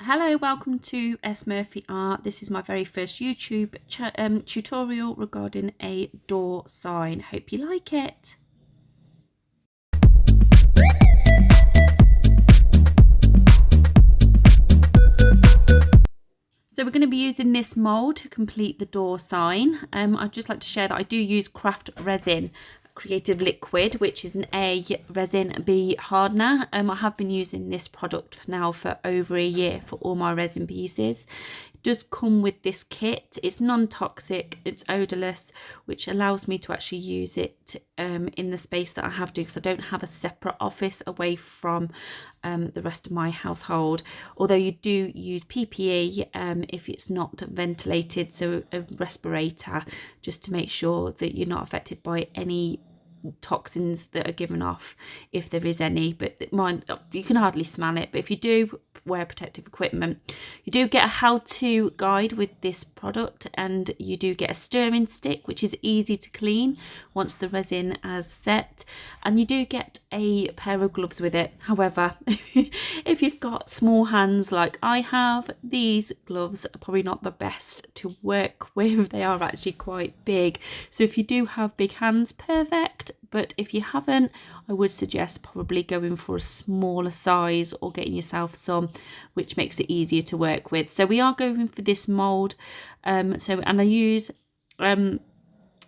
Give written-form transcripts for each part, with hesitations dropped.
Hello, welcome to S Murphy Art. This is my very first YouTube tutorial regarding a door sign. Hope you like it. So we're going to be using this mould to complete the door sign. I'd just like to share that I do use craft resin creative liquid, which is an A resin, B hardener. I have been using this product now for over a year for all my resin pieces. It does come with this kit. It's non-toxic, it's odorless, which allows me to actually use it in the space that I have to, because I don't have a separate office away from the rest of my household. Although you do use PPE if it's not ventilated, so a respirator, just to make sure that you're not affected by any toxins that are given off, if there is any. But mine, you can hardly smell it, but if you do wear protective equipment. You do get a how-to guide with this product, and you do get a stirring stick, which is easy to clean once the resin has set, and you do get a pair of gloves with it. However, if you've got small hands like I have, these gloves are probably not the best to work with. They are actually quite big, so if you do have big hands, perfect. But if you haven't, I would suggest probably going for a smaller size or getting yourself some, which makes it easier to work with. So we are going for this mould. And I use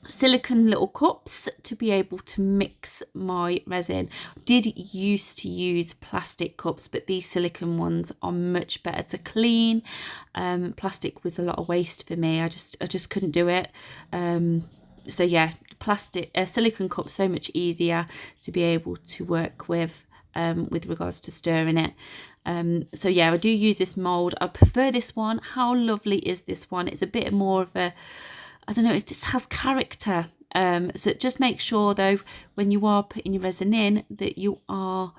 silicone little cups to be able to mix my resin. I did used to use plastic cups, but these silicone ones are much better to clean. Plastic was a lot of waste for me. I just couldn't do it. So yeah, silicone cups so much easier to be able to work with regards to stirring it. So yeah, I do use this mold. I prefer this one. How lovely is this one? It's a bit more of a, I don't know, it just has character. So just make sure though, when you are putting your resin in, that you are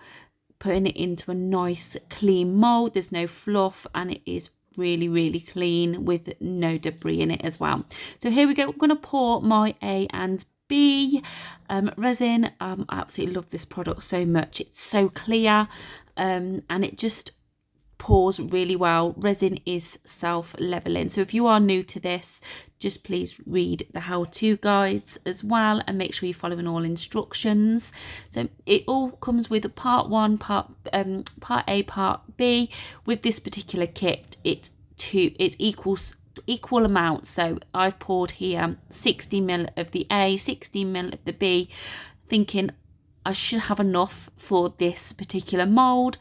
putting it into a nice clean mold. There's no fluff, and it is really clean with no debris in it as well. So here we go. I'm going to pour my A and B resin. I absolutely love this product so much. It's so clear, and it just pours really well. Resin is self-leveling, so if you are new to this, just please read the how-to guides as well, and make sure you're following all instructions. So it all comes with a part 1, part A, part B. With this particular kit, it's equal amounts. So I've poured here 60 ml of the A, 60 ml of the B, thinking I should have enough for this particular mold.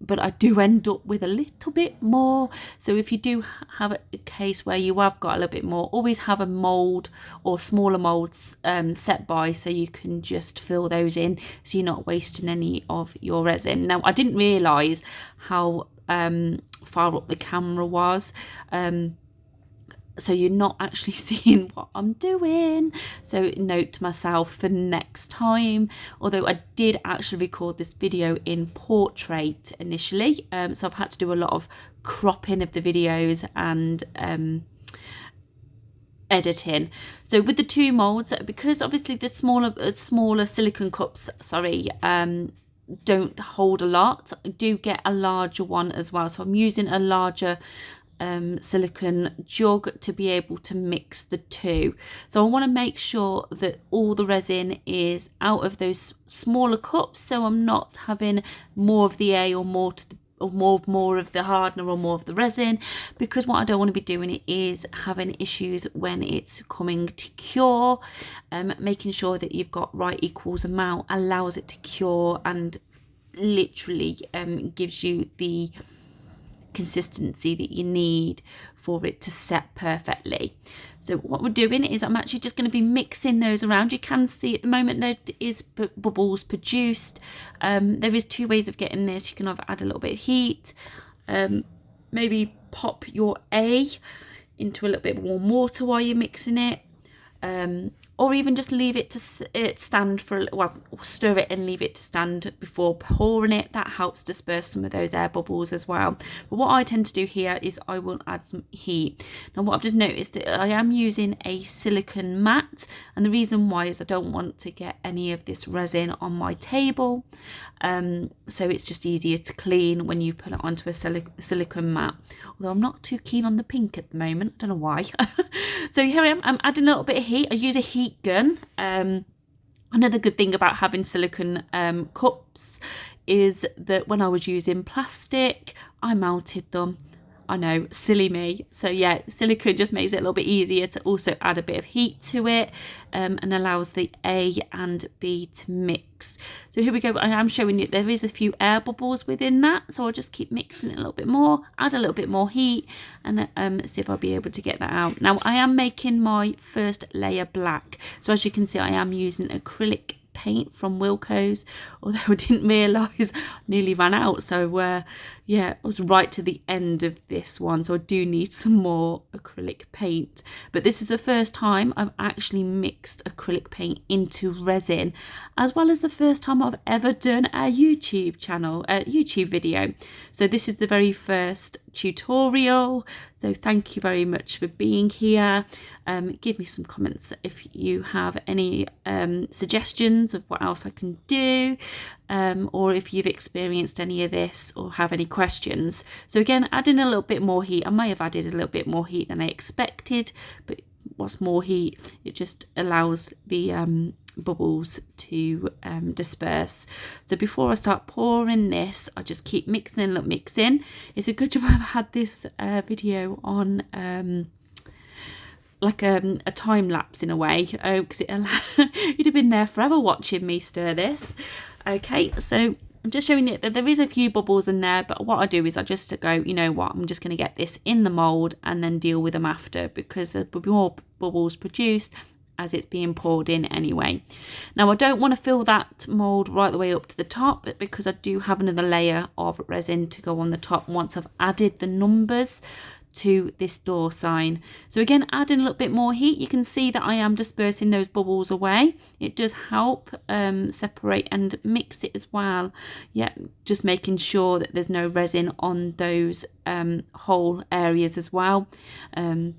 But I do end up with a little bit more. So if you do have a case where you have got a little bit more, always have a mould or smaller moulds set by, so you can just fill those in, so you're not wasting any of your resin. Now, I didn't realise how far up the camera was. So you're not actually seeing what I'm doing. So note to myself for next time, although I did actually record this video in portrait initially. So I've had to do a lot of cropping of the videos and editing. So with the two molds, because obviously the smaller silicone cups, don't hold a lot, I do get a larger one as well. So I'm using a larger silicone jug to be able to mix the two. So I want to make sure that all the resin is out of those smaller cups, so I'm not having more of the A or more of the hardener or more of the resin, because what I don't want to be doing is having issues when it's coming to cure. Making sure that you've got right equals amount allows it to cure, and literally gives you the consistency that you need for it to set perfectly. So what we're doing is I'm actually just going to be mixing those around. You can see at the moment there is bubbles produced. There is two ways of getting this. You can either add a little bit of heat, maybe pop your A into a little bit of warm water while you're mixing it, or even just leave it to stand for, well, stir it and leave it to stand before pouring it. That helps disperse some of those air bubbles as well. But what I tend to do here is I will add some heat. Now what I've just noticed that I am using a silicone mat, and the reason why is I don't want to get any of this resin on my table, so it's just easier to clean when you put it onto a silicone mat. Although I'm not too keen on the pink at the moment, I don't know why. So here I am, I'm adding a little bit of heat. I use a heat gun. Another good thing about having silicone cups is that when I was using plastic, I melted them. I know, silly me. So yeah, silicone just makes it a little bit easier to also add a bit of heat to it, and allows the A and B to mix. So here we go. I am showing you there is a few air bubbles within that, so I'll just keep mixing it a little bit more, add a little bit more heat, and see if I'll be able to get that out. Now I am making my first layer black, so as you can see I am using acrylic paint from Wilko's, although I didn't realise I nearly ran out. So yeah, I was right to the end of this one, so I do need some more acrylic paint. But this is the first time I've actually mixed acrylic paint into resin, as well as the first time I've ever done a YouTube channel, a YouTube video. So this is the very first tutorial, so thank you very much for being here. Give me some comments if you have any suggestions of what else I can do, or if you've experienced any of this or have any questions. So again, adding a little bit more heat. I may have added a little bit more heat than I expected, but what's more heat, it just allows the bubbles to disperse. So before I start pouring this, I just keep mixing and mixing. It's a good job I've had this video on like a time lapse in a way, because you'd have been there forever watching me stir this. Okay, so I'm just showing you that there is a few bubbles in there, but what I do is I just go, you know what, I'm just going to get this in the mould and then deal with them after, because there'll be more bubbles produced as it's being poured in anyway. Now I don't want to fill that mould right the way up to the top, because I do have another layer of resin to go on the top once I've added the numbers to this door sign. So again, adding a little bit more heat, you can see that I am dispersing those bubbles away. It does help separate and mix it as well. Yeah, just making sure that there's no resin on those whole areas as well. And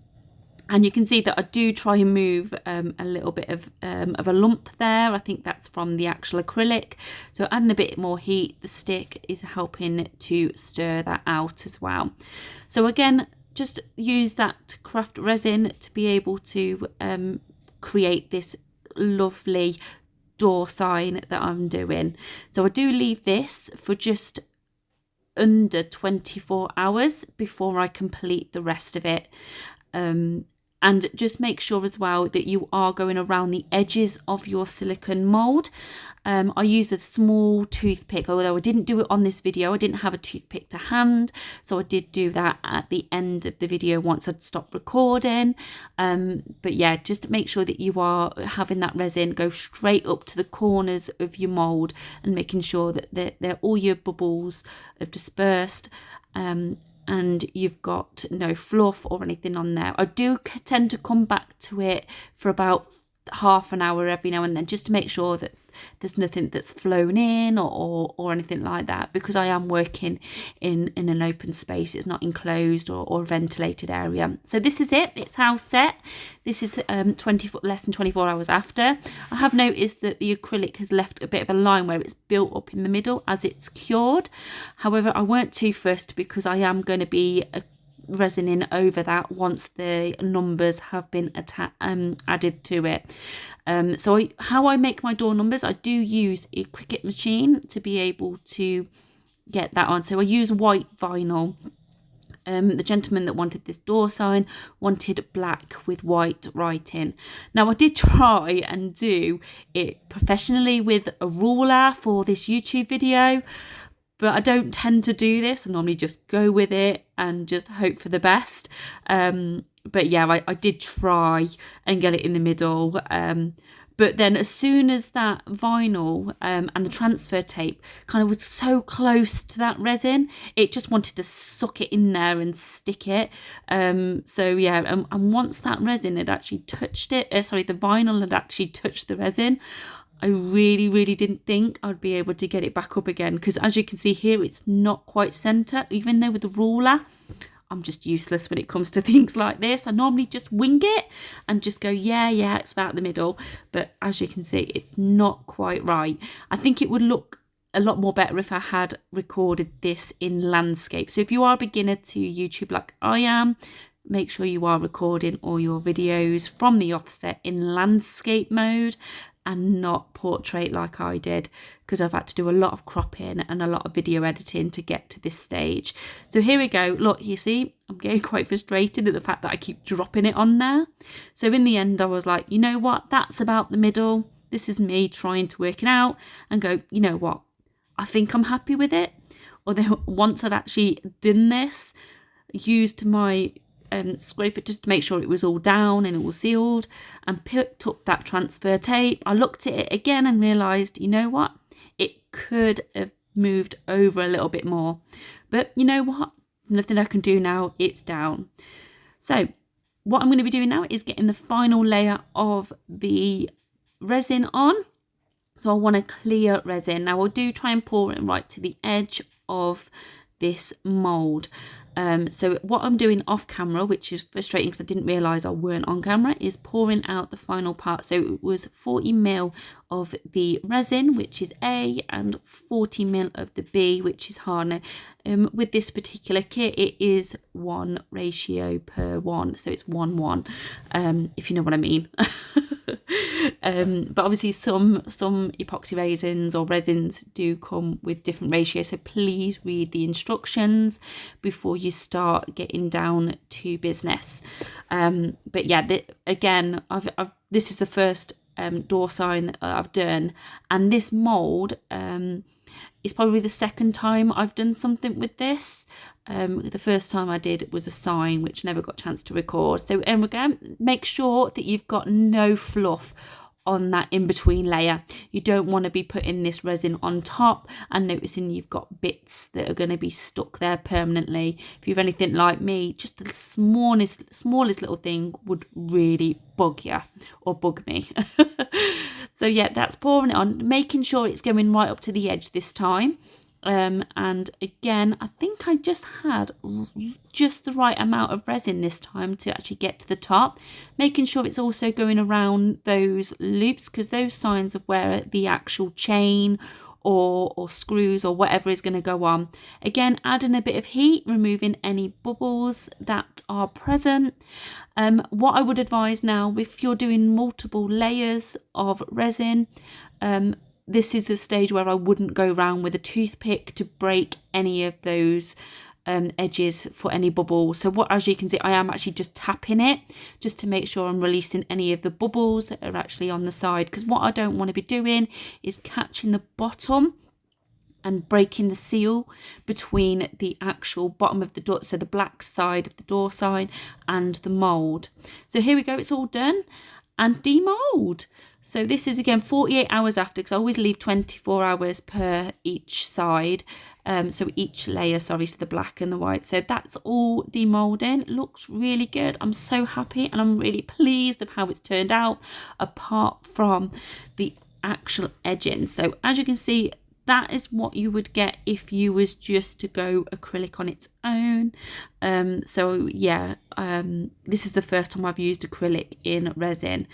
you can see that I do try and move a little bit of a lump there. I think that's from the actual acrylic. So adding a bit more heat, the stick is helping to stir that out as well. So again, just use that craft resin to be able to create this lovely door sign that I'm doing. So I do leave this for just under 24 hours before I complete the rest of it. And just make sure as well that you are going around the edges of your silicone mould. I use a small toothpick, although I didn't do it on this video. I didn't have a toothpick to hand, so I did do that at the end of the video once I'd stopped recording. But yeah, just make sure that you are having that resin go straight up to the corners of your mould and making sure that all your bubbles have dispersed. And you've got no fluff or anything on there. I do tend to come back to it for about half an hour every now and then, just to make sure that there's nothing that's flown in or anything like that, because I am working in an open space. It's not enclosed or a ventilated area. So this is it. It's house set. This is less than 24 hours after. I have noticed that the acrylic has left a bit of a line where it's built up in the middle as it's cured. However, I weren't too fussed, because I am going to be resining over that once the numbers have been added to it. So how I make my door numbers, I do use a Cricut machine to be able to get that on. So I use white vinyl. The gentleman that wanted this door sign wanted black with white writing. Now I did try and do it professionally with a ruler for this YouTube video, but I don't tend to do this. I normally just go with it and just hope for the best. But yeah, I did try and get it in the middle. But But then as soon as that vinyl and the transfer tape kind of was so close to that resin, it just wanted to suck it in there and stick it. So yeah, and once that resin had actually touched it, the vinyl had actually touched the resin, I really didn't think I'd be able to get it back up again, because as you can see here, it's not quite centre, even though with the ruler, I'm just useless when it comes to things like this. I normally just wing it and just go, yeah, it's about the middle. But as you can see, it's not quite right. I think it would look a lot more better if I had recorded this in landscape. So if you are a beginner to YouTube like I am, make sure you are recording all your videos from the offset in landscape mode and not portrait like I did, because I've had to do a lot of cropping and a lot of video editing to get to this stage. So here we go. Look, you see, I'm getting quite frustrated at the fact that I keep dropping it on there. So in the end, I was like, you know what, that's about the middle. This is me trying to work it out and go, you know what, I think I'm happy with it. Although once I'd actually done this, used my scraper just to make sure it was all down and all sealed, and picked up that transfer tape. I looked at it again and realised, you know what, it could have moved over a little bit more. But you know what, there's nothing I can do now, it's down. So what I'm going to be doing now is getting the final layer of the resin on. So I want a clear resin. Now I do try and pour it right to the edge of this mould. So what I'm doing off camera, which is frustrating because I didn't realise I weren't on camera, is pouring out the final part. So it was 40 ml of the resin, which is A, and 40 ml of the B, which is hardener. With this particular kit, it is 1:1, so it's 1:1, if you know what I mean. But obviously some epoxy resins or resins do come with different ratios, so please read the instructions before you start getting down to business. But yeah, again, this is the first door sign that I've done, and this mould is probably the second time I've done something with this. The first time I did was a sign, which never got a chance to record. So again, make sure that you've got no fluff on that in-between layer. You don't want to be putting this resin on top and noticing you've got bits that are going to be stuck there permanently. If you've anything like me, just the smallest little thing would really bug you or bug me. So yeah, that's pouring it on, making sure it's going right up to the edge this time. And again, I think I just had just the right amount of resin this time to actually get to the top, making sure it's also going around those loops, because those signs of where the actual chain or screws or whatever is going to go on. Again, adding a bit of heat, removing any bubbles that are present. What I would advise now, if you're doing multiple layers of resin, this is a stage where I wouldn't go around with a toothpick to break any of those edges for any bubbles. So as you can see, I am actually just tapping it just to make sure I'm releasing any of the bubbles that are actually on the side, because what I don't want to be doing is catching the bottom and breaking the seal between the actual bottom of the door, so the black side of the door sign, and the mould. So here we go, it's all done and demold. So this is again 48 hours after, because I always leave 24 hours per each side. So each layer, sorry, so the black and the white. So that's all demolding. It looks really good. I'm so happy and I'm really pleased of how it's turned out, apart from the actual edging. So as you can see, that is what you would get if you was just to go acrylic on its own. So yeah, this is the first time I've used acrylic in resin.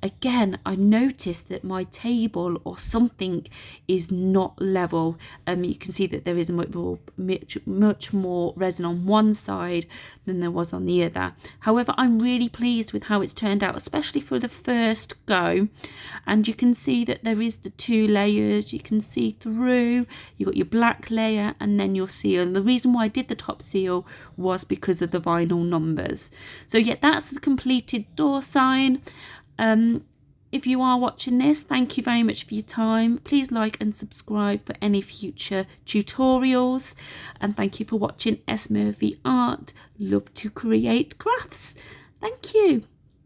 Again, I noticed that my table or something is not level. You can see that there is much more resin on one side than there was on the other. However, I'm really pleased with how it's turned out, especially for the first go. And you can see that there is the two layers. You can see through. You've got your black layer and then your seal. And the reason why I did the top seal was because of the vinyl numbers. So yeah, that's the completed door sign. If you are watching this, thank you very much for your time. Please like and subscribe for any future tutorials. And thank you for watching S Murphy Art. Love to create crafts. Thank you.